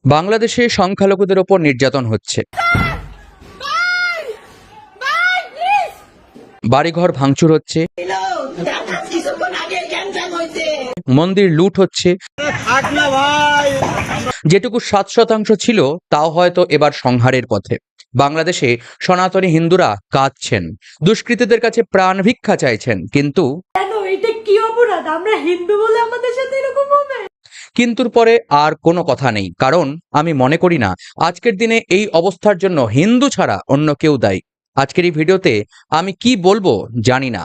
বাংলাদেশে সংখ্যালঘুদের ওপর নির্যাতন হচ্ছে, বাড়িঘর ভাঙচুর হচ্ছে, মন্দির লুট হচ্ছে। যেটুকু 7% ছিল তাও হয়তো এবার সংহারের পথে। বাংলাদেশে সনাতনী হিন্দুরা কাঁদছেন, দুষ্কৃতীদের কাছে প্রাণ ভিক্ষা চাইছেন, কিন্তু কিন্তুর পরে আর কোনো কথা নেই। কারণ আমি মনে করি না আজকের দিনে এই অবস্থার জন্য হিন্দু ছাড়া অন্য কেউ দায়ী। আজকের এই ভিডিওতে আমি কি বলবো জানি না,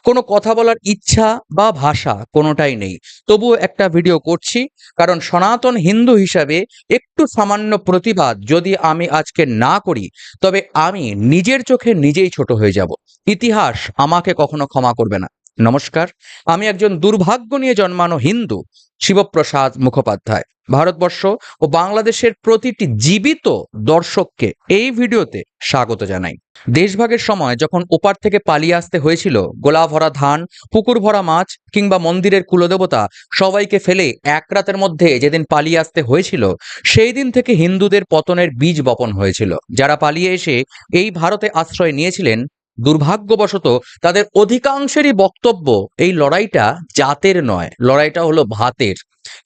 কোনো কথা বলার ইচ্ছা বা ভাষা কোনোটাই নেই, তবুও একটা ভিডিও করছি। কারণ সনাতন হিন্দু হিসাবে একটু সামান্য প্রতিবাদ যদি আমি আজকে না করি, তবে আমি নিজের চোখে নিজেই ছোট হয়ে যাব। ইতিহাস আমাকে কখনো ক্ষমা করবে না। নমস্কার, আমি একজন দুর্ভাগ্য নিয়ে জন্মানো হিন্দু, শিবপ্রসাদ মুখোপাধ্যায়। ভারতবর্ষ ও বাংলাদেশের প্রতিটি জীবিত দর্শককে এই ভিডিওতে স্বাগত জানাই। দেশভাগের সময় যখন ওপার থেকে পালিয়ে আসতে হয়েছিল, গোলা ভরা ধান, পুকুর ভরা মাছ কিংবা মন্দিরের কুলদেবতা সবাইকে ফেলে এক রাতের মধ্যে যেদিন পালিয়ে আসতে হয়েছিল, সেই দিন থেকে হিন্দুদের পতনের বীজ বপন হয়েছিল। যারা পালিয়ে এসে এই ভারতে আশ্রয় নিয়েছিলেন, দুর্ভাগ্যবশত তাদের অধিকাংশেরই বক্তব্য এই লড়াইটা জাতের নয়, লড়াইটা হলো ভাতের।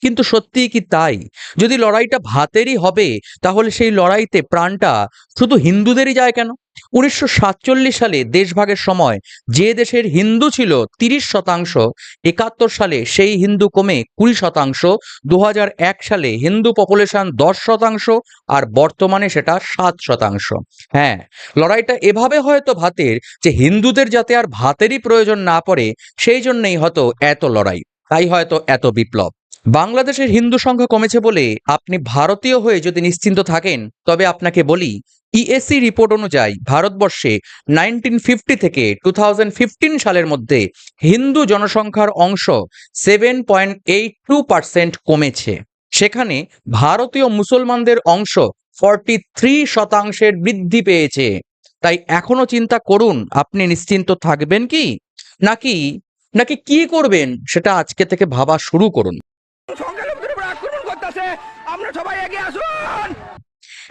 কিন্তু সত্যিই কি তাই? যদি লড়াইটা ভাতেরই হবে, তাহলে সেই লড়াইতে প্রাণটা শুধু হিন্দুদেরই যায় কেন? 1947 সালে দেশভাগের সময় যে দেশের হিন্দু ছিল 30%, 71 সালে সেই হিন্দু কমে 20%, 2001 সালে হিন্দু পপুলেশন 10%, আর বর্তমানে সেটা 7%। হ্যাঁ, লড়াইটা এভাবে হয়তো ভাতের যে হিন্দুদের যাতে আর ভাতেরই প্রয়োজন না পড়ে, সেই জন্যই হয়তো এত লড়াই, তাই হয়তো এত বিপ্লব। বাংলাদেশের হিন্দু সংখ্যা কমেছে বলে আপনি ভারতীয় হয়ে যদি নিশ্চিন্ত থাকেন, তবে আপনাকে বলি, ইএসসি রিপোর্ট অনুযায়ী ভারতবর্ষে 1950 থেকে 2015 সালের মধ্যে হিন্দু জনসংখ্যার অংশ 7.82% কমেছে। সেখানে ভারতীয় মুসলমানদের অংশ 43% বৃদ্ধি পেয়েছে। তাই এখনো চিন্তা করুন, আপনি নিশ্চিন্ত থাকবেন কি নাকি নাকি কি করবেন সেটা আজকে থেকে ভাবা শুরু করুন।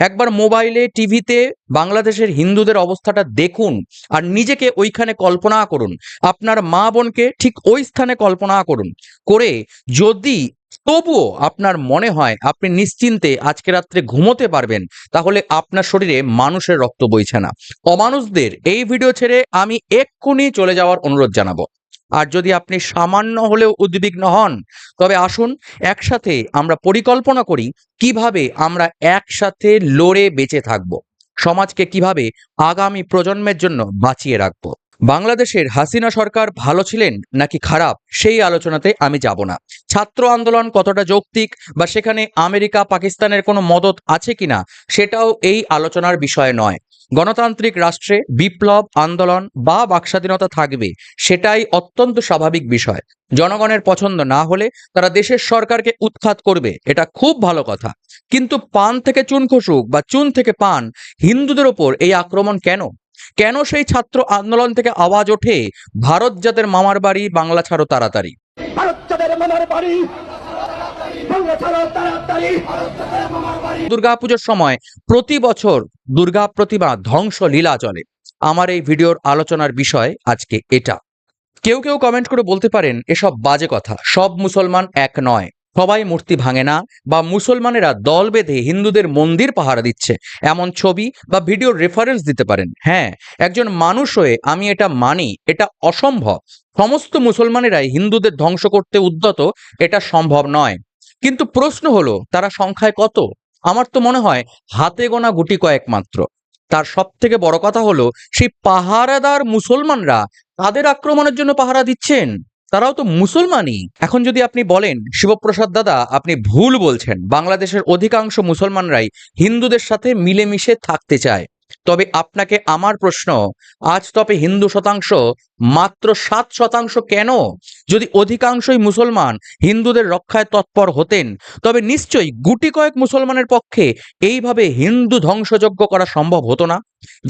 একবার মোবাইলে, টিভিতে বাংলাদেশের হিন্দুদের অবস্থাটা দেখুন আর নিজেকে ওইখানে কল্পনা করুন। আপনার মা বোনকে ঠিক ওই স্থানে কল্পনা করুন। করে যদি তবুও আপনার মনে হয় আপনি নিশ্চিন্তে আজকে রাত্রে ঘুমোতে পারবেন, তাহলে আপনার শরীরে মানুষের রক্ত বইছে না। অমানুষদের এই ভিডিও ছেড়ে আমি এক্ষুনি চলে যাওয়ার অনুরোধ জানাবো। আর যদি আপনি সামান্য হলেও উদ্বিগ্ন হন, তবে আসুন একসাথে আমরা পরিকল্পনা করি কিভাবে আমরা একসাথে লড়ে বেঁচে থাকব, সমাজকে কিভাবে আগামী প্রজন্মের জন্য বাঁচিয়ে রাখব। বাংলাদেশের হাসিনা সরকার ভালো ছিলেন নাকি খারাপ, সেই আলোচনাতে আমি যাব না। ছাত্র আন্দোলন কতটা যৌক্তিক বা সেখানে আমেরিকা পাকিস্তানের কোনো মদত আছে কিনা, সেটাও এই আলোচনার বিষয় নয়। গণতান্ত্রিক রাষ্ট্রে বিপ্লব, আন্দোলন বা বাকস্বাধীনতা থাকবে, সেটাই অত্যন্ত স্বাভাবিক বিষয়। জনগণের পছন্দ না হলে তারা দেশের সরকারকে উৎখাত করবে, এটা খুব ভালো কথা। কিন্তু পান থেকে চুন খসুক বা চুন থেকে পান, হিন্দুদের ওপর এই আক্রমণ কেন? কেন সেই ছাত্র আন্দোলন থেকে আওয়াজ ওঠে, ভারত যাদের মামার বাড়ি, বাংলা ছাড়ো তাড়াতাড়ি। দুর্গাপুজোর সময় প্রতি বছর দুর্গা প্রতিমা ধ্বংস লীলা চলে। আমার এই ভিডিওর আলোচনার বিষয় আজকে এটা। কেউ কেউ কমেন্ট করে বলতে পারেন এসব বাজে কথা, সব মুসলমান এক নয়, সবাই মূর্তি ভাঙে না, বা মুসলমানেরা দল বেঁধে হিন্দুদের মন্দির পাহারা দিচ্ছে, এমন ছবি বা ভিডিওর রেফারেন্স দিতে পারেন। হ্যাঁ, একজন মানুষ হয়ে আমি এটা মানি, এটা অসম্ভব। সমস্ত মুসলমানেরাই হিন্দুদের ধ্বংস করতে উদ্যত, এটা সম্ভব নয়। কিন্তু প্রশ্ন হলো, তারা সংখ্যায় কত? আমার তো মনে হয় হাতে গোনা গুটি কয়েক মাত্র। তার সব থেকে বড় কথা হলো, সেই পাহারাদার মুসলমানরা তাদের আক্রমণের জন্য পাহারা দিচ্ছেন, তারাও তো মুসলমানই। এখন যদি আপনি বলেন শিবপ্রসাদ দাদা আপনি ভুল বলছেন, বাংলাদেশের অধিকাংশ মুসলমানরাই হিন্দুদের সাথে মিলেমিশে থাকতে চায়, তবে আপনাকে আমার প্রশ্ন, আজ তবে হিন্দু শতাংশ মাত্র 7% কেন? যদি অধিকাংশই মুসলমান হিন্দুদের রক্ষায় তৎপর হতেন, তবে নিশ্চয়ই গুটি কয়েক মুসলমানের পক্ষে এইভাবে হিন্দু ধ্বংসযজ্ঞ করা সম্ভব হতো না।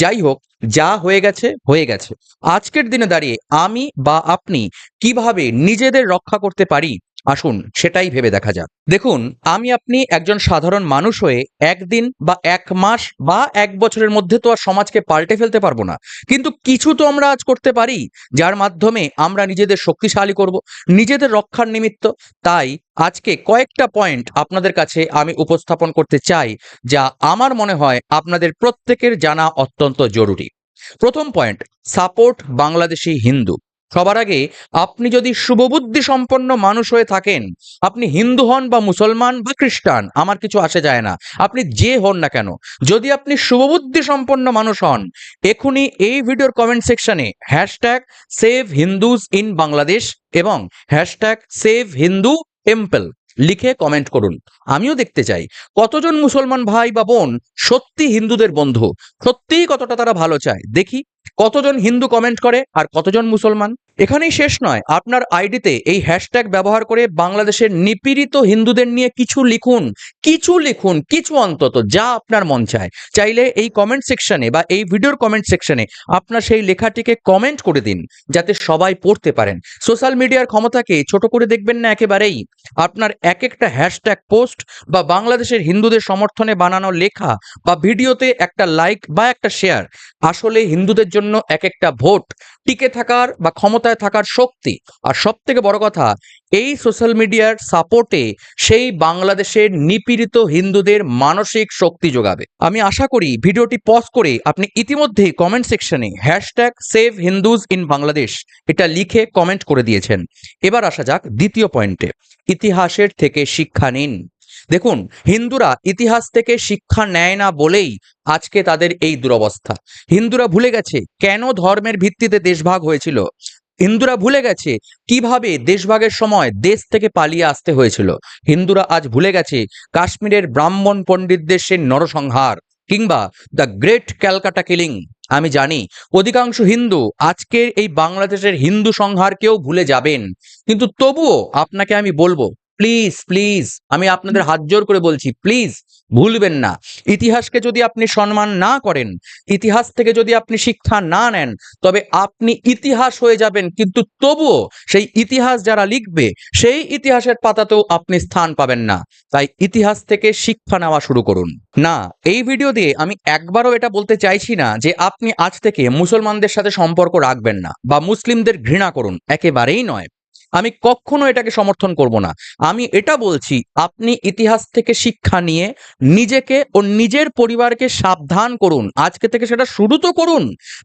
যাই হোক, যা হয়ে গেছে হয়ে গেছে। আজকের দিনে দাঁড়িয়ে আমি বা আপনি কিভাবে নিজেদের রক্ষা করতে পারি, আসুন সেটাই ভেবে দেখা যাক। দেখুন, আমি আপনি একজন সাধারণ মানুষ হয়ে একদিন বা ১ মাস বা ১ বছরের মধ্যে তো আর সমাজকে পাল্টে ফেলতে পারবো না। কিন্তু কিছু তো আমরা আজ করতে পারি, যার মাধ্যমে আমরা নিজেদের শক্তিশালী করব, নিজেদের রক্ষার নিমিত্ত। তাই আজকে কয়েকটা পয়েন্ট আপনাদের কাছে আমি উপস্থাপন করতে চাই, যা আমার মনে হয় আপনাদের প্রত্যেকের জানা অত্যন্ত জরুরি। প্রথম পয়েন্ট, সাপোর্ট বাংলাদেশি হিন্দু। সবার আগে, আপনি যদি শুভবুদ্ধি সম্পন্ন মানুষ হয়ে থাকেন, আপনি হিন্দু হন বা মুসলমান বা খ্রিস্টান, আমার কিছু আসে যায় না, আপনি যে হন না কেন, যদি আপনি শুভবুদ্ধি সম্পন্ন মানুষ হন, এখনই এই ভিডিওর কমেন্ট সেকশনে hashtag save Hindus in Bangladesh এবং হ্যাশট্যাগ সেভ হিন্দু টেম্পল লিখে কমেন্ট করুন। আমিও দেখতে চাই কতজন মুসলমান ভাই বা বোন সত্যি হিন্দুদের বন্ধু, সত্যিই কতটা তারা ভালো চায়। দেখি কতজন হিন্দু কমেন্ট করে আর কতজন মুসলমান। এখানেই শেষ নয়, আপনার আইডিতে এই হ্যাশট্যাগ ব্যবহার করে বাংলাদেশের নিপীড়িত হিন্দুদের নিয়ে কিছু লিখুন, কিছু অন্তত, যা আপনার মন চায়। চাইলে এই কমেন্ট সেকশনে বা এই ভিডিওর কমেন্ট সেকশনে আপনার সেই লেখাটিকে কমেন্ট করে দিন, যাতে সবাই পড়তে পারেন। সোশ্যাল মিডিয়ার ক্ষমতাকে ছোট করে দেখবেন না একেবারেই। আপনার এক একটা হ্যাশট্যাগ পোস্ট বা বাংলাদেশের হিন্দুদের সমর্থনে বানানো লেখা বা ভিডিওতে একটা লাইক বা একটা শেয়ার আসলে হিন্দুদের জন্য এক একটা ভোট, টিকে থাকার বা ক্ষমতায় থাকার শক্তি। আর সব থেকে বড় কথা, এই সোশ্যাল মিডিয়ার সাপোর্টে সেই বাংলাদেশের নিপীড়িত হিন্দুদের মানসিক শক্তি যোগাবে। আমি আশা করি ভিডিওটি পজ করে আপনি ইতিমধ্যেই কমেন্ট সেকশনে hashtag save Hindus in Bangladesh এটা লিখে কমেন্ট করে দিয়েছেন। এবার আসা যাক দ্বিতীয় পয়েন্টে, ইতিহাসের থেকে শিক্ষা নিন। দেখুন, হিন্দুরা ইতিহাস থেকে শিক্ষা নেয় না বলেই আজকে তাদের এই দুরবস্থা। হিন্দুরা ভুলে গেছে কেন ধর্মের ভিত্তিতে দেশভাগ হয়েছিল। হিন্দুরা ভুলে গেছে কিভাবে দেশভাগের সময় দেশ থেকে পালিয়ে আসতে হয়েছিল। হিন্দুরা আজ ভুলে গেছে কাশ্মীরের ব্রাহ্মণ পণ্ডিতদের সে নরসংহার কিংবা দ্য গ্রেট ক্যালকাটা কিলিং। আমি জানি অধিকাংশ হিন্দু আজকের এই বাংলাদেশের হিন্দু সংহারকেও ভুলে যাবেন, কিন্তু তবুও আপনাকে আমি বলবো, প্লিজ প্লিজ, আমি আপনাদের হাত জোর করে বলছি, প্লিজ ভুলবেন না। ইতিহাসকে যদি আপনি সম্মান না করেন, ইতিহাস থেকে যদি আপনি শিক্ষা না নেন, তবে আপনি ইতিহাস হয়ে যাবেন, কিন্তু তবুও সেই ইতিহাস যারা লিখবে সেই ইতিহাসের পাতাতেও আপনি স্থান পাবেন না। তাই ইতিহাস থেকে শিক্ষা নেওয়া শুরু করুন। না, এই ভিডিও দিয়ে আমি একবারও এটা বলতে চাইছি না যে আপনি আজ থেকে মুসলমানদের সাথে সম্পর্ক রাখবেন না বা মুসলিমদের ঘৃণা করুন, একেবারেই নয়। আমি কখনো এটাকে সমর্থন করব না। আমি এটা বলছি, আপনি ইতিহাস থেকে শিক্ষা নিয়ে নিজেকে ও নিজের পরিবারকে সাবধান করুন। আজকে থেকে সেটা শুরু তো করুন।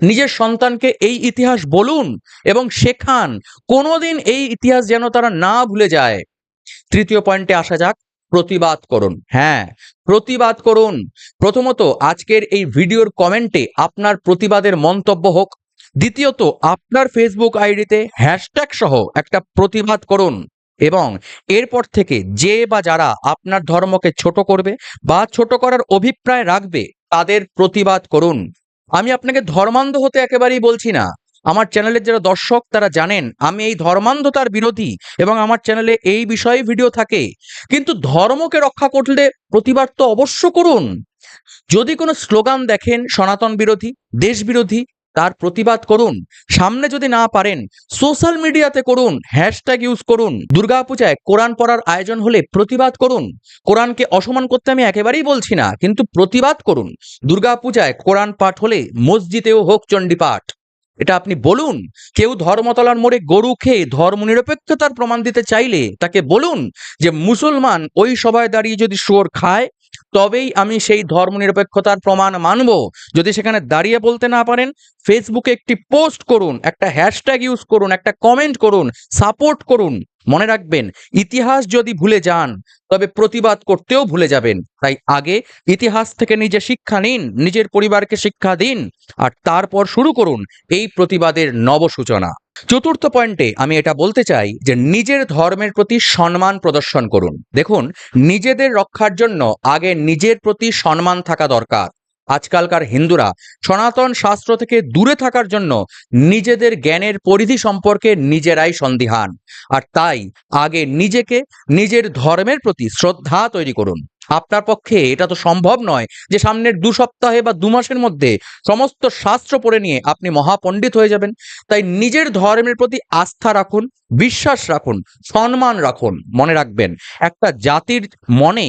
নিজের সন্তানকে এই ইতিহাস বলুন এবং শেখান, কোনোদিন এই ইতিহাস যেন তারা না ভুলে যায়। তৃতীয় পয়েন্টে আসা যাক, প্রতিবাদ করুন। হ্যাঁ, প্রতিবাদ করুন। প্রথমত, আজকের এই ভিডিওর কমেন্টে আপনার প্রতিবাদের মন্তব্য হোক। দ্বিতীয়ত, আপনার ফেসবুক আইডিতে হ্যাশট্যাগ সহ একটা প্রতিবাদ করুন এবং এরপর থেকে যে বা যারা আপনার ধর্মকে ছোট করবে বা ছোট করার অভিপ্রায় রাখবে তাদের প্রতিবাদ করুন। আমি আপনাকে ধর্মান্ধ হতে একেবারেই বলছি না। আমার চ্যানেলের যারা দর্শক তারা জানেন আমি এই ধর্মান্ধতার বিরোধী এবং আমার চ্যানেলে এই বিষয়ে ভিডিও থাকে। কিন্তু ধর্মকে রক্ষা করলে প্রতিবাদ তো অবশ্য করুন। যদি কোনো স্লোগান দেখেন সনাতন বিরোধী, দেশ বিরোধী, তার প্রতিবাদ করুন। সামনে যদি না পারেন সোশ্যাল মিডিয়াতে করুন, হ্যাশট্যাগ ইউজ করুন। দুর্গাপূজায় কোরআন পড়ার আয়োজন হলে প্রতিবাদ করুন। কোরআনকে অসম্মান করতে আমি একেবারেই বলছি না, কিন্তু প্রতিবাদ করুন। দুর্গাপূজায় কোরআন পাঠ হলে মসজিদেও হোক চণ্ডী পাঠ, এটা আপনি বলুন। কেউ ধর্মতলার মোড়ে গরু খেয়ে ধর্মনিরপেক্ষতার প্রমাণ দিতে চাইলে তাকে বলুন যে মুসলমান ওই সভায় দাঁড়িয়ে যদি শুয়োর খায় তবেই আমি সেই ধর্মনিরপেক্ষতার প্রমাণ মানব। যদি সেখানে দাঁড়িয়ে বলতে না পারেন, ফেসবুকে একটি পোস্ট করুন, একটা হ্যাশট্যাগ ইউজ করুন, একটা কমেন্ট করুন, সাপোর্ট করুন। মনে রাখবেন, ইতিহাস যদি ভুলে যান তবে প্রতিবাদ করতেও ভুলে যাবেন। তাই আগে ইতিহাস থেকে নিজে শিক্ষা নিন, নিজের পরিবারকে শিক্ষা দিন, আর তারপর শুরু করুন এই প্রতিবাদের নবসূচনা। চতুর্থ পয়েন্টে আমি এটা বলতে চাই যে নিজের ধর্মের প্রতি সম্মান প্রদর্শন করুন। দেখুন, নিজেদের রক্ষার জন্য আগে নিজের প্রতি সম্মান থাকা দরকার। আজকালকার হিন্দুরা সনাতন শাস্ত্র থেকে দূরে থাকার জন্য নিজেদের জ্ঞানের পরিধি সম্পর্কে নিজেরাই সন্দিহান। আর তাই আগে নিজেকে, নিজের ধর্মের প্রতি শ্রদ্ধা তৈরি করুন। আপনার পক্ষে এটা তো সম্ভব নয় যে সামনের 2 সপ্তাহে বা 2 মাসের মধ্যে সমস্ত শাস্ত্র পড়ে নিয়ে আপনি মহাপণ্ডিত হয়ে যাবেন। তাই নিজের ধর্মের প্রতি আস্থা রাখুন, বিশ্বাস রাখুন, সম্মান রাখুন। মনে রাখবেন, একটা জাতির মনে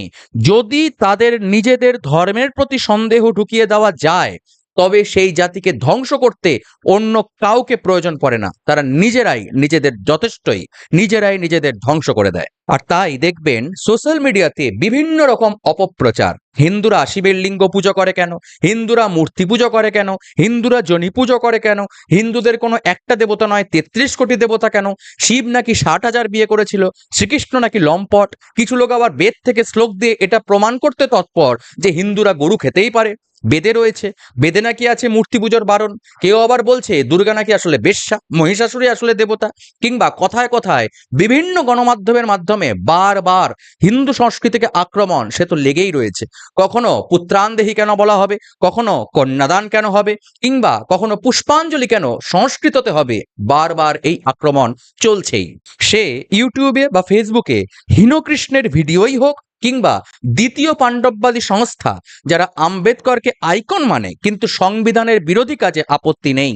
যদি তাদের নিজেদের ধর্মের প্রতি সন্দেহ ঢুকিয়ে দেওয়া যায়, তবে সেই জাতিকে ধ্বংস করতে অন্য কাউকে প্রয়োজন পড়ে না। তারা নিজেরাই নিজেদের যথেষ্টই নিজেরাই নিজেদের ধ্বংস করে দেয়। আর তাই দেখবেন সোশ্যাল মিডিয়াতে বিভিন্ন রকম অপপ্রচার। হিন্দুরা শিবের লিঙ্গ পুজো করে কেন, হিন্দুরা মূর্তি পুজো করে কেন, হিন্দুরা জনি পুজো করে কেন, হিন্দুদের কোনো একটা দেবতা নয় 33 কোটি দেবতা কেন, শিব নাকি 60,000 বিয়ে করেছিল, শ্রীকৃষ্ণ নাকি লম্পট। কিছু লোক আবার বেদ থেকে শ্লোক দিয়ে এটা প্রমাণ করতে তৎপর যে হিন্দুরা গরু খেতেই পারে। বেদে রয়েছে, বেদে নাকি আছে মূর্তি পুজোর বারণ। কেউ আবার বলছে দুর্গা নাকি আসলে বেশ্যা, মহিষাসুরই আসলে দেবতা। কিংবা কথায় কথায় বিভিন্ন গণমাধ্যমের মাধ্যমে বারবার হিন্দু সংস্কৃতিকে আক্রমণ সে তো লেগেই রয়েছে। কখনো পুত্রান্দেহী কেন বলা হবে, কখনো কন্যাদান কেন হবে, কিংবা কখনো পুষ্পাঞ্জলি কেন সংস্কৃততে হবে, বারবার এই আক্রমণ চলছেই। সে ইউটিউবে বা ফেসবুকে হীনকৃষ্ণের ভিডিওই হোক, কিংবা দ্বিতীয় পাণ্ডববাদী সংস্থা যারা আম্বেদকরকে আইকন মানে কিন্তু সংবিধানের বিরোধী কাজে আপত্তি নেই,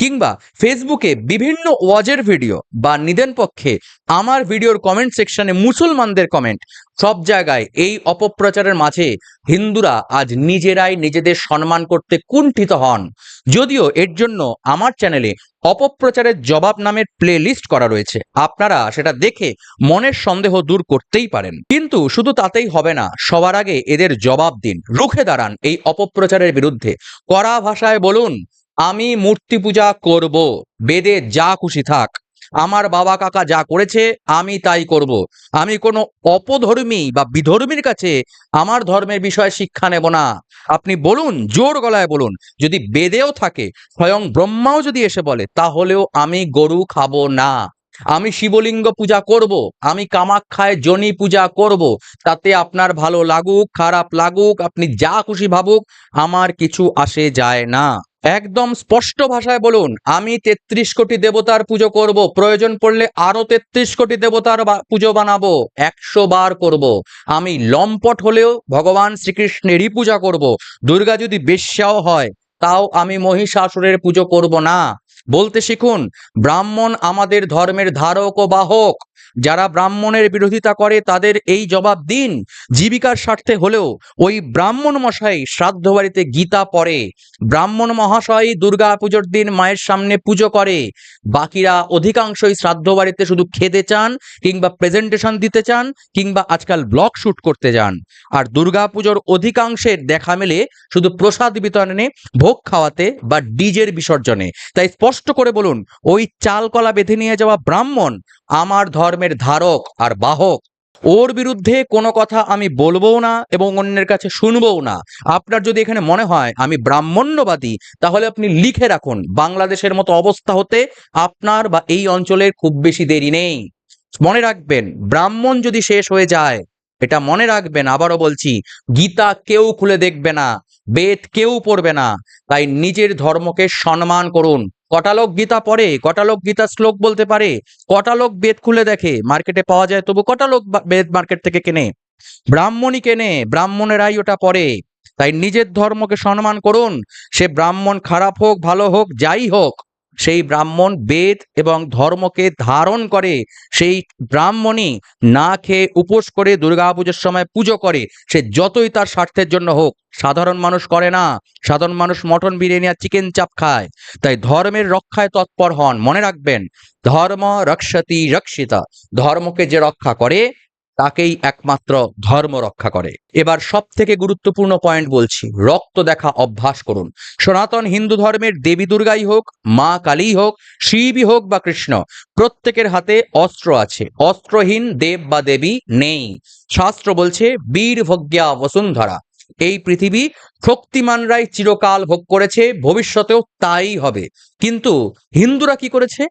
কিংবা ফেসবুকে বিভিন্ন ওয়াজের ভিডিও বা নিদেন পক্ষে আমার ভিডিওর কমেন্ট সেকশনে মুসলমানদের কমেন্ট, সব জায়গায় এই অপপ্রচারের মাঝে হিন্দুরা আজ নিজেরাই নিজেদের সম্মান করতে কুণ্ঠিত হন। যদিও এর জন্য আমার চ্যানেলে অপপ্রচারের জবাব নামের প্লে লিস্ট করা রয়েছে, আপনারা সেটা দেখে মনের সন্দেহ দূর করতেই পারেন। কিন্তু শুধু তাতেই হবে না, সবার আগে এদের জবাব দিন, রুখে দাঁড়ান এই অপপ্রচারের বিরুদ্ধে। কড়া ভাষায় বলুন, আমি মূর্তি পূজা করব, বেদে যা খুশি থাক, আমার বাবা কাকা যা করেছে আমি তাই করব। আমি কোনো অপধর্মী বা বিধর্মীর কাছে আমার ধর্মের বিষয়ে শিক্ষা নেব না। আপনি বলুন, জোর গলায় বলুন, যদি বেদেও থাকে, স্বয়ং ব্রহ্মাও যদি এসে বলে, তাহলেও আমি গরু খাবো না। আমি শিবলিঙ্গ পূজা করব, আমি কামাখ্যায় জনি পূজা করব। তাতে আপনার ভালো লাগুক খারাপ লাগুক, আপনি যা খুশি ভাবুক, আমার কিছু আসে যায় না। একদম স্পষ্ট ভাষায় বলুন, আমি 33 কোটি দেবতার পুজো করব, প্রয়োজন পড়লে আরো 33 কোটি দেবতার পুজো বানাবো, 100 বার করব। আমি লম্পট হলেও ভগবান শ্রীকৃষ্ণেরই পূজা করব। দুর্গা যদি বেশ্যাও হয়, তাও আমি মহিষাসুরের পুজো করব না। বলতে শিখুন, ব্রাহ্মণ আমাদের ধর্মের ধারক ও বাহক। যারা ব্রাহ্মণের বিরোধিতা করে তাদের এই জবাব দিন। জীবিকার স্বার্থে হলেও ওই ব্রাহ্মণ মশাই শ্রাদ্ধ বাড়িতে গীতা পড়ে, ব্রাহ্মণ মহাশয় দুর্গা পুজোর দিন মায়ের সামনে পুজো করে। বাকিরা অধিকাংশই শ্রাদ্ধ বাড়িতে শুধু খেতে চান, কিংবা প্রেজেন্টেশন দিতে চান, কিংবা আজকাল ব্লগ শুট করতে যান। আর দুর্গা পুজোর অধিকাংশের দেখা মেলে শুধু প্রসাদ বিতরণে, ভোগ খাওয়াতে বা ডিজের বিসর্জনে। তাই স্পষ্ট করে বলুন, ওই চাল কলা বেঁধে নিয়ে যাওয়া ব্রাহ্মণ আমার ধর্মের ধারক আর বাহক। ওর বিরুদ্ধে কোনো কথা আমি বলবো না এবং অন্যের কাছে শুনবও না। আপনার যদি এখানে মনে হয় আমি ব্রাহ্মণ্যবাদী, তাহলে আপনি লিখে রাখুন, বাংলাদেশের মতো অবস্থা হতে আপনার বা এই অঞ্চলের খুব বেশি দেরি নেই। মনে রাখবেন, ব্রাহ্মণ যদি শেষ হয়ে যায়, এটা মনে রাখবেন, আবারও বলছি, গীতা কেউ খুলে দেখবে না, বেদ কেউ পড়বে না। তাই নিজের ধর্মকে সম্মান করুন। কটা লোক গীতা পড়ে, কটা লোক গীতা শ্লোক বলতে পারে, কটা লোক বেদ খুলে দেখে, মার্কেটে পাওয়া যায় তবু কটা লোক বেদ মার্কেট থেকে কেনে? ব্রাহ্মণই কেনে, ব্রাহ্মণেরাই ওটা পড়ে। তাই নিজের ধর্মকে সম্মান করুন। সে ব্রাহ্মণ খারাপ হোক ভালো হোক যাই হোক, সেই ব্রাহ্মণ বেদ এবং ধর্মকে ধারণ করে। সেই ব্রাহ্মণই না খেয়ে উপোস করে দুর্গাপুজোর সময় পুজো করে, সে যতই তার স্বার্থের জন্য হোক। সাধারণ মানুষ করে না, সাধারণ মানুষ মটন বিরিয়ানি আর চিকেন চাপ খায়। তাই ধর্মের রক্ষায় তৎপর হন। মনে রাখবেন, ধর্ম রক্ষতি রক্ষিতা, ধর্মকে যে রক্ষা করে তাকেই একমাত্র ধর্ম রক্ষা করে। এবার সব থেকে গুরুত্বপূর্ণ পয়েন্ট বলছি, রক্ত দেখা অভ্যাস করুন। সনাতন হিন্দু ধর্মের দেবী দুর্গাই হোক, মা কালী হোক, শিবই হোক বা কৃষ্ণ, প্রত্যেকের হাতে অস্ত্র আছে। অস্ত্রহীন দেব বা দেবী নেই। শাস্ত্র বলছে বীর ভোগ্যা বসুন্ধরা, এই পৃথিবী শক্তিমানরাই চিরকাল ভোগ করেছে, ভবিষ্যতেও তাই হবে। কিন্তু হিন্দুরা কি করেছে?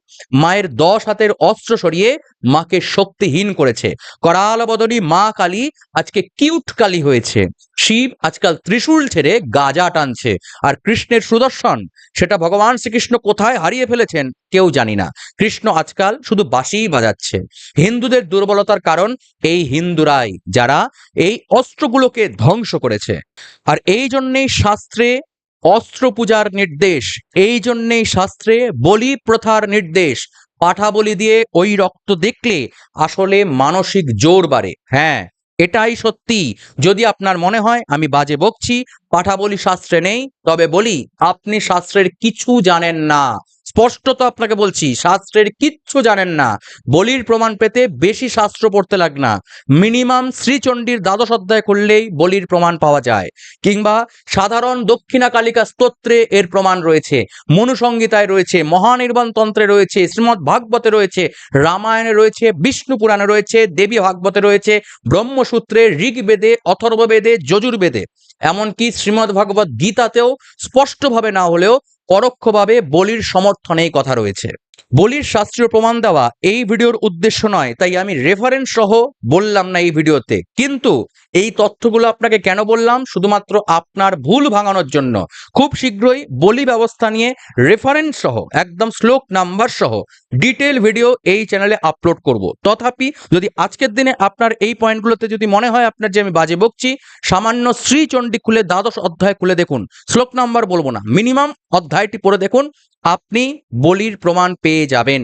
মায়ের 10 হাতের অস্ত্র সরিয়ে মাকে শক্তিহীন করেছে। করাল বদনী মা কালী আজকে কিউট কালী হয়েছে। শিব আজকাল ত্রিশূল ছেড়ে গাজা টানছে। আর কৃষ্ণের সুদর্শন, সেটা ভগবান শ্রীকৃষ্ণ কোথায় হারিয়ে ফেলেছেন কেউ জানি না। কৃষ্ণ আজকাল শুধু বাঁশিই বাজাচ্ছে। হিন্দুদের দুর্বলতার কারণ এই হিন্দুরাই, যারা এই অস্ত্রগুলোকে ধ্বংস করেছে। আর এই জন্যেই শাস্ত্রে অস্ত্র পূজার নির্দেশ, এই জন্যেই শাস্ত্রে বলি প্রথার নির্দেশ। পাঠা বলি দিয়ে ওই রক্ত দেখলে আসলে মানসিক জোর বাড়ে। হ্যাঁ, এটাই সত্যি। যদি আপনার মনে হয় আমি বাজে বকছি, পাঠা বলি শাস্ত্রে নেই, তবে বলি আপনি শাস্ত্রের কিছু জানেন না। স্পষ্টত আপনাকে বলছি, শাস্ত্রের কিচ্ছু জানেন না। বলির প্রমাণ পেতে বেশি শাস্ত্র পড়তে লাগ না। মিনিমাম শ্রীচণ্ডীর দ্বাদশ অধ্যায় করলেই বলির প্রমাণ পাওয়া যায়, কিংবা সাধারণ দক্ষিণা কালিকা স্তোত্রে এর প্রমাণ রয়েছে, মনুসংহিতায় রয়েছে, মহানির্বাণ তন্ত্রে রয়েছে, শ্রীমদ্ ভাগবতে রয়েছে, রামায়ণে রয়েছে, বিষ্ণু পুরাণে রয়েছে, দেবী ভাগবতে রয়েছে, ব্রহ্মসূত্রে, ঋগ্বেদে, অথর্ববেদে, যজুর্বেদে, এমনকি শ্রীমদ্ ভাগবত গীতাতেও স্পষ্টভাবে না হলেও পরোক্ষভাবে বলির সমর্থনেই কথা রয়েছে। বলির শাস্ত্রীয় প্রমাণ দেওয়া এই ভিডিওর উদ্দেশ্য নয়, তাই আমি রেফারেন্স সহ বললাম না এই ভিডিওতে। কিন্তু এই তথ্যগুলো আপনাকে কেন বললাম? শুধুমাত্র আপনার ভুল ভাঙানোর জন্য। খুব শীঘ্রই বলি ব্যবস্থা নিয়ে রেফারেন্স সহ, একদম শ্লোক নাম্বার সহ ডিটেল ভিডিও এই চ্যানেলে আপলোড করব। তথাপি যদি আজকের দিনে আপনার এই পয়েন্টগুলোতে যদি মনে হয় আপনার যে আমি বাজে বকছি, সামান্য শ্রীচণ্ডী খুলে দ্বাদশ অধ্যায় খুলে দেখুন, শ্লোক নাম্বার বলবো না, মিনিমাম অধ্যায়টি পড়ে দেখুন, আপনি বলির প্রমাণ পেয়ে যাবেন।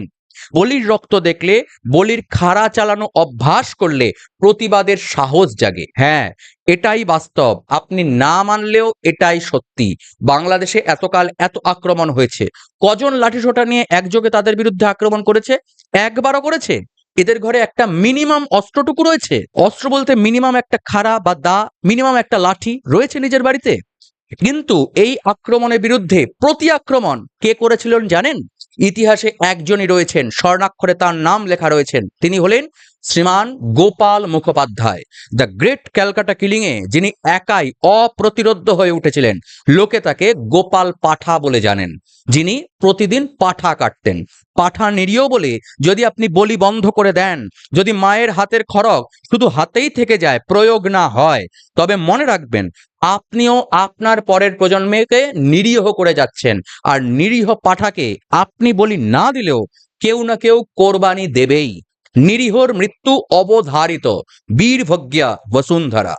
বলির রক্ত দেখলে, বলির খাড়া চালানো অভ্যাস করলে প্রতিবাদের সাহস জাগে। হ্যাঁ, এটাই বাস্তব। আপনি না মানলেও এটাই সত্যি। বাংলাদেশে এতকাল এত আক্রমণ হয়েছে, কজন লাঠিসোঁটা নিয়ে একযোগে তাদের বিরুদ্ধে আক্রমণ করেছে? একবারও করেছে? এদের ঘরে একটা মিনিমাম অস্ত্রটুকু রয়েছে? অস্ত্র বলতে মিনিমাম একটা খাড়া বা দা, মিনিমাম একটা লাঠি রয়েছে নিজের বাড়িতে? কিন্তু এই আক্রমণের বিরুদ্ধে প্রতি আক্রমণ কে করেছিলেন জানেন? ইতিহাসে একজনই রয়েছেন, স্বর্ণাক্ষরে তার নাম লেখা রয়েছেন। তিনি হলেন Shriman Gopal Mukhopadhyay. The great Calcutta killing এ যিনি একাই অপ্রতিরোধ্য হয়ে উঠেছিলেন। লোকে তাকে গোপাল পাঠা বলে জানেন, যিনি প্রতিদিন পাঠা কাটতেন। পাঠা নিরীহ বলে যদি আপনি বলি বন্ধ করে দেন, যদি মায়ের হাতের খড়গ শুধু হাতেই থেকে যায়, প্রয়োগ না হয়, তবে মনে রাখবেন আপনিও আপনার পরের প্রজন্মকে নিরীহ করে যাচ্ছেন। আর নিরীহ পাঠাকে আপনি বলি না দিলেও কেউ না কেউ কোরবানি দেবেই। নিরীহর মৃত্যু অবধারিত। বীরভজ্ঞা বসুন্ধরা।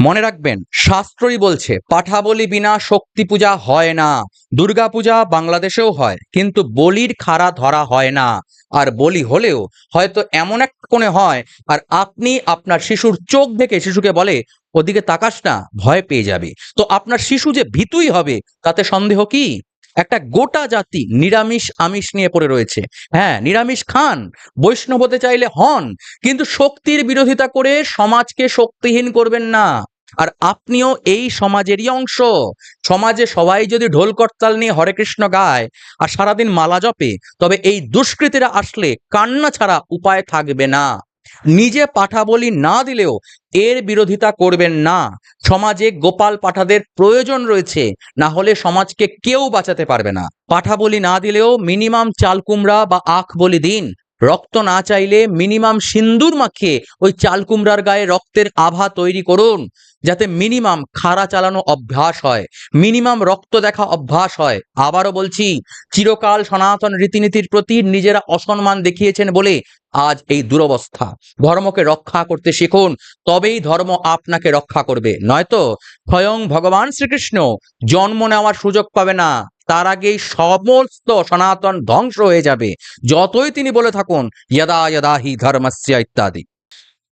মনে রাখবেন, শাস্ত্রই বলছে পাঠা বলি বিনা শক্তি পূজা হয় না। দুর্গা পূজা বাংলাদেশেও হয়, কিন্তু বলির খাড়া ধরা হয় না। আর বলি হলেও হয়তো এমন এক কোণে হয়, আর আপনি আপনার শিশুর চোখ দেখে শিশুকে বলে ওদিকে তাকাস না, ভয় পেয়ে যাবে। তো আপনার শিশু যে ভীতুই হবে তাতে সন্দেহ কি? একটা গোটা জাতি নিরামিষ আমিষ নিয়ে পড়ে রয়েছে। হ্যাঁ, নিরামিষ খান, বৈষ্ণব হতে চাইলে হন, কিন্তু শক্তির বিরোধিতা করে সমাজকে শক্তিহীন করবেন না। আর আপনিও এই সমাজেরই অংশ। সমাজে সবাই যদি ঢোল করতাল নিয়ে হরে কৃষ্ণ গায় আর সারাদিন মালা জপে, তবে এই দুষ্কৃতীরা আসলে কান্না ছাড়া উপায় থাকবে না। নিজে পাঠা বলি না দিলেও এর বিরোধিতা করবেন না। সমাজে গোপাল পাঠাদের প্রয়োজন রয়েছে, না হলে সমাজকে কেউ বাঁচাতে পারবে না। পাঠা বলি না দিলেও মিনিমাম চাল কুমড়া বা আখ বলি দিন। রক্ত না চাইলে মিনিমাম সিন্দুর মাখিয়ে ওই চাল কুমড়ার গায়ে রক্তের আভা তৈরি করুন, যাতে মিনিমাম খাড়া চালানো অভ্যাস হয়, মিনিমাম রক্ত দেখা অভ্যাস হয়। আবারও বলছি, চিরকাল সনাতন রীতিনীতির প্রতি নিজেরা অসম্মান দেখিয়েছেন বলে আজ এই দুরবস্থা। ধর্মকে রক্ষা করতে শিখুন, তবেই ধর্ম আপনাকে রক্ষা করবে। নয়তো স্বয়ং ভগবান শ্রীকৃষ্ণ জন্ম নেওয়ার সুযোগ পাবে না, তার আগেই সমস্ত সনাতন ধ্বংস হয়ে যাবে, যতই তিনি বলে থাকুন যদা যদা হি ধর্মস্য ইত্যাদি।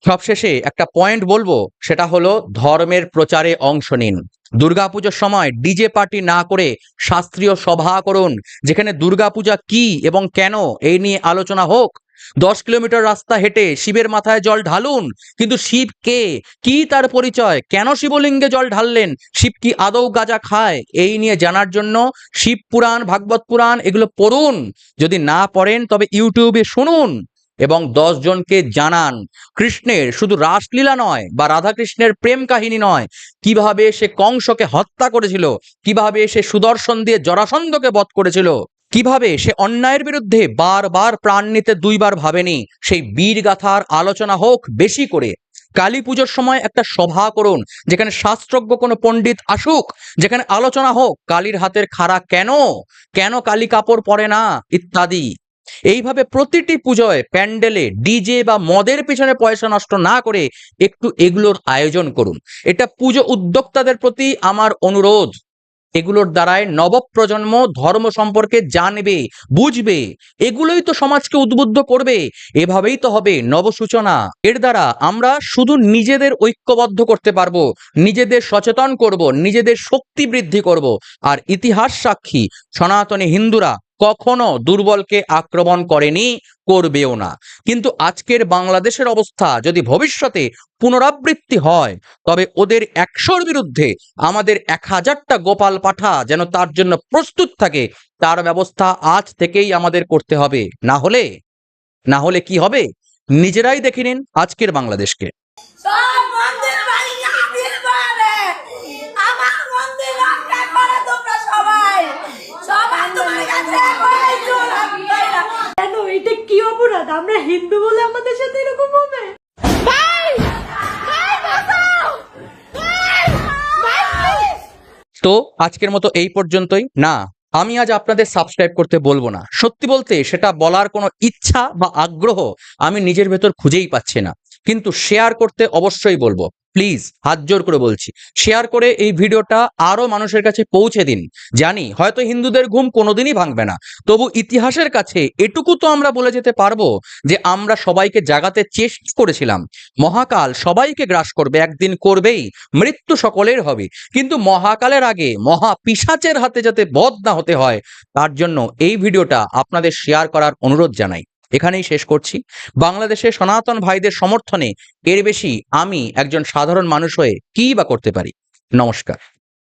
সবশেষে একটা পয়েন্ট বলবো, সেটা হলো ধর্মের প্রচারে অংশ নিন। দুর্গাপুজোর সময় ডিজে পার্টি না করে শাস্ত্রীয় সভা করুন, যেখানে দুর্গাপূজা কি এবং কেন এই নিয়ে আলোচনা হোক। 10 কিলোমিটার রাস্তা হেঁটে শিবের মাথায় জল ঢালুন, কিন্তু শিব কে, কি তার পরিচয়, কেন শিবলিঙ্গে জল ঢাললেন, শিব কি আদৌ গাঁজা খায়, এই নিয়ে জানার জন্য শিব পুরাণ, ভাগবত পুরাণ এগুলো পড়ুন। যদি না পড়েন তবে ইউটিউবে শুনুন এবং 10 জনকে জানান কৃষ্ণের শুধু রাসলীলা নয় বা রাধাকৃষ্ণের প্রেম কাহিনী নয়, কিভাবে সে কংসকে হত্যা করেছিল, কিভাবে সে সুদর্শন দিয়ে জরাসন্ধকে বধ করেছিল, কিভাবে সে অন্যায়ের বিরুদ্ধে বারবার প্রাণ নিতে 2বার ভাবেনি। সেই বীর গাথার আলোচনা হোক বেশি করে। কালী পুজোর সময় একটা সভা করুন, যেখানে শাস্ত্রজ্ঞ কোনো পণ্ডিত আসুক, যেখানে আলোচনা হোক কালীর হাতের খাড়া কেন, কেন কালী কাপড় পরে না ইত্যাদি। এইভাবে প্রতিটি পুজোয় প্যান্ডেলে ডিজে বা মদের পিছনে পয়সা নষ্ট না করে একটু এগুলোর আয়োজন করুন। এটা পুজো উদ্যোক্তাদের প্রতি আমার অনুরোধ। এগুলোর দ্বারাই নবপ্রজন্ম ধর্ম সম্পর্কে জানবে, বুঝবে, এগুলোই তো সমাজকে উদ্বুদ্ধ করবে। এভাবেই তো হবে নবসূচনা। এর দ্বারা আমরা শুধু নিজেদের ঐক্যবদ্ধ করতে পারবো, নিজেদের সচেতন করব, নিজেদের শক্তি বৃদ্ধি করব। আর ইতিহাস সাক্ষী সনাতনী হিন্দুরা কখনো দুর্বলকে আক্রমণ করেনি, করবেও না। কিন্তু আজকের বাংলাদেশের অবস্থা যদি ভবিষ্যতে পুনরাবৃত্তি হয়, তবে ওদের 100-র বিরুদ্ধে আমাদের 1000টা গোপাল পাঠা যেন তার জন্য প্রস্তুত থাকে, তার ব্যবস্থা আজ থেকেই আমাদের করতে হবে। না হলে কি হবে নিজেরাই দেখে নিন আজকের বাংলাদেশকে। সব মন্দির মালিক আবির পারে, আমার মন্দির রক্ষা করে তোমরা সবাই, সবাই তোমার কাছে কই জোর আমি না। কেন এটা কি অপরাধ? আমরা হিন্দু বলে আমাদের সাথে এরকম হবে? ভাই ভাই বাঁচাও, ভাই ভাই। তো আজকের মতো এই পর্যন্তই। না, আমি আজ আপনাদের সাবস্ক্রাইব করতে বলবো না। সত্যি বলতে সেটা বলার কোনো ইচ্ছা বা আগ্রহ আমি নিজের ভেতর খুঁজেই পাচ্ছি না, কিন্তু শেয়ার করতে অবশ্যই বলবো। প্লিজ হাত জোর করে বলছি, শেয়ার করে এই ভিডিওটা আরো মানুষের কাছে পৌঁছে দিন। জানি হয়তো হিন্দুদের ঘুম কোনোদিনই ভাঙবে না, তবু ইতিহাসের কাছে এটুকু তো আমরা বলে যেতে পারবো যে আমরা সবাইকে জাগাতে চেষ্টা করেছিলাম। মহাকাল সবাইকে গ্রাস করবে, একদিন করবেই, মৃত্যু সকলের হবে, কিন্তু মহাকালের আগে মহা পিশাচের হাতে যাতে বধ না হতে হয়, তার জন্য এই ভিডিওটা আপনাদের শেয়ার করার অনুরোধ জানাই। এখানেই শেষ করছি। বাংলাদেশের সনাতন ভাইদের সমর্থনে এর বেশি আমি একজন সাধারণ মানুষ হয়ে কী বা করতে পারি। নমস্কার।